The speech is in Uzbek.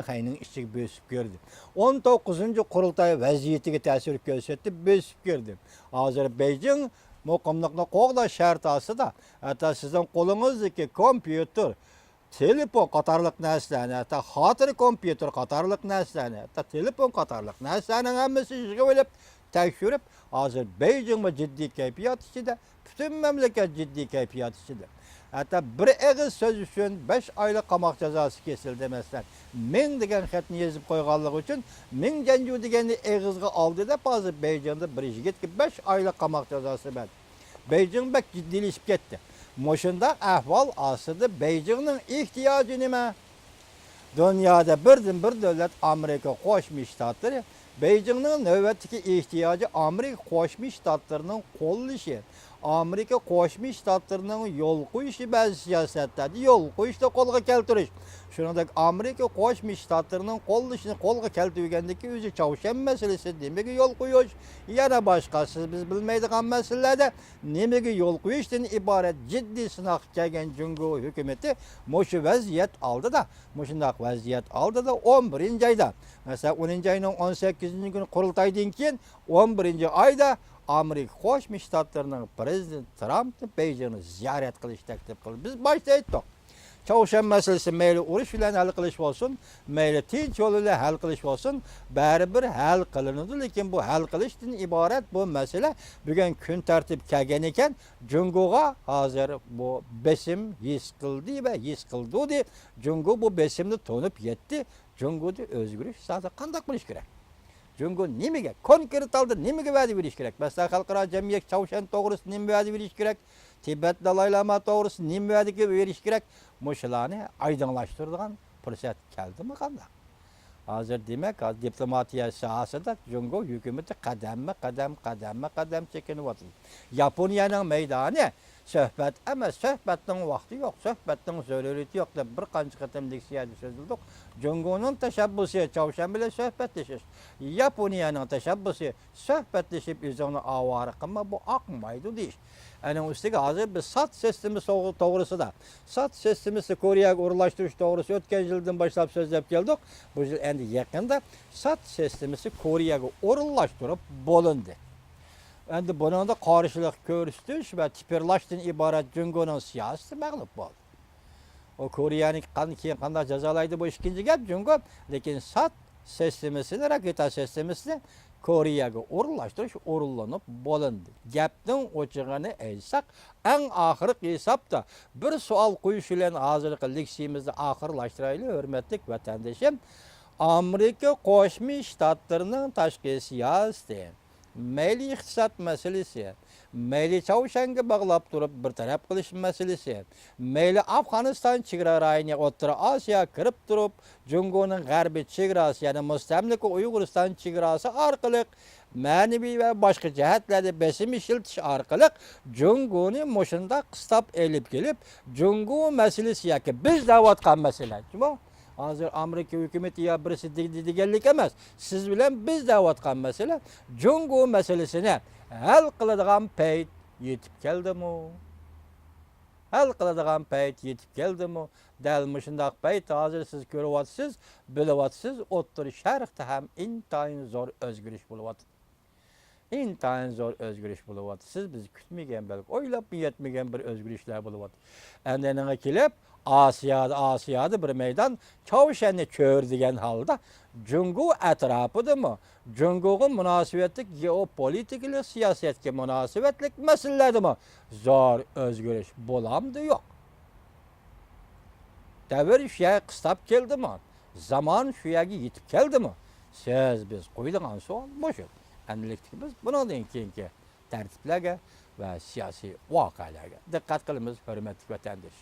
Xayning içi bösüp gördü. 19. Qurultay vaziyetiga ta'sir ko'rsatib bösüp gördü. Azerbaycan muqimliqni qo'g'dash şart asida, hatta sizin qo'lingizdagi kompyuter, telefon qatorliq narsalarni, hatta xotir kompyuter qatorliq narsalarni, hatta telefon qatorliq narsalarning hammasi ishga o'ylab tekshirib, Azerbaycan jiddiy kayfiyat ichida, butun mamlakat jiddiy kayfiyat ichida. Hatta bir ağız söz üçün 5 aylık qamoq cezası kesildi demezler. Men degan xatni yazıp qo'yganligi uchun men janju deganni ağızga aldı da bazı Beycan'da bir yigit ki 5 aylık qamoq cezası ben. Beycan bak jiddiyleşip ketdi. Moşunda ahval aslında Beycan'ın ihtiyacı nima? Dünyada birden bir devlet Amerika Qo'shma Shtatları Beycan'ın növbetdeki ihtiyacı Amerika Qo'shma Shtatlarının qo'llashi. Amerika Qo'shma Shtatlarının yo'l qo'yishi ba'zi siyosatlarda yo'l qo'yishda qo'lga keltirish. Shuningdek Amerika Qo'shma Shtatlarının qo'llashini qo'lga keltirgandagi o'zi Chavshan masalasi nimaga yo'l qo'yish, yana boshqa siz biz bilmaydigan masalalarda nimaga yo'l qo'yishdan iborat jiddiy sinoq kelgan Jungo hukumati mushu vaziyat oldida, mushundaq vaziyat oldida 11-oyda, mesela 10-oyning 18-kuni qurultaydan keyin 11-oyda Amerika Qo'shma Shtatlarının prezident Trump Beycan'ı ziyorat qilish taklif qildi. Biz boshda aytdik. Chavshan masalasi mayli urush bilan hal qilish bo'lsin, mayli tinch yo'l bilan hal qilish bo'lsin, baribir hal qilinadi, lekin bu hal qilishdan iborat bu masala bugun kun tartib kelgan ekan, Jungoga hozir bu besim his qildi va his qildi. Jungo bu besimni to'nib yetdi. Jungoda o'zgarish hozir qanday qilish kerak? Jungo nimaga konkret aldı, nimaga va'da berish kerak? Masalan, xalqaro jamiyat Chavshan to'g'risida nima va'da berish kerak? Tibet Dalay Lama to'g'risida nima va'da berish kerak? Mushularni aydınlaştıradigan fursat keldimi qanday? Hozir demak, diplomatiya sohasida Jungo hukumati qadam chekinyapti. Yaponiyaning maydoni söhbət emas, söhbətning vaqti yo'q, söhbətning zaruriyati yo'q deb bir qancha qatimlik siyosat so'zildi. Jungoning tashabbusi Chavshan bilan söhbətlashish, Yaponiyaning tashabbusi söhbətləşib o'zini avara qilma, bu oqmaydi deyish. Ana ustiga hozir biz sat sistemi to'g'risida, sat sistemini Koreyaga o'rlashtirish to'g'risida o'tgan yildan boshlab so'zlab keldik. Bu yil endi yaqinda sat sistemini Koreyaga o'rlashtirib bo'lindi. Endi buningda qarshilik ko'rsatish va tipirlashdan iborat Jungoning siyosati mag'lub bo'ldi. O Koreyani keyin qanday jazolaydi bu ikkinchi gap Jungo, lekin sat sistemasini, raketa sistemasini Koreyaga o'rlashtirish o'rinlanib bo'lindi. Gapning ochig'ini aytsak, eng oxirgi hisobda bir savol qo'yish bilan hozirgi leksiyamizni oxirlashtiraylik, hurmatli vatandoshim. Amerika Qo'shma Shtatlarining tashqi siyosati, mayli iqtisod masalasi, mayli Chavshanga bog'lab turib bir taraf qilish masalasi, mayli Afg'oniston chegara rayoniga O'rta Osiyo kirib turib, Jungoning g'arbiy chegarasi, ya'ni mustamlika Uyg'uriston chegarasi orqali ma'naviy va boshqa jihatlarda besim ishiltish orqali Jungoni mushunda qistab elib kelib, Jungo masalasi yoki biz da'vatgan masala. Hozir Amerika hukumati ya birisi deganlik emas. Siz bilan biz da'vatgan masala Jungo masalasini hal qiladigan payt yetib keldimi? Hal qiladigan payt yetib keldimi? Dal mushundaq payt hozir siz ko'ryapsiz, bilyapsiz, O'rta Sharqda ham intayin zo'r o'zgarish bo'lyapti. İntayin zo'r o'zgarish bo'lyapti. Siz biz kutmagan, balki o'ylab yetmagan bir o'zgarishlar bo'lyapti. Endi nima kelib Asiyada bir meydan Chavshanni ko'r degan holda Jungo atrofidami? Jungoga munosabatli geopolitik siyosatga munosabatli masalalardami zo'r o'zgarish bo'lamdi yo'q? Davr shu qistab keldimi? Zamon shu yerga yetib keldimi? Siz biz qo'ydigan savol shu. Endilikda biz bundan keyingi tartiblarga va siyosiy voqealarga diqqat qilamiz, hurmatli vatandosh.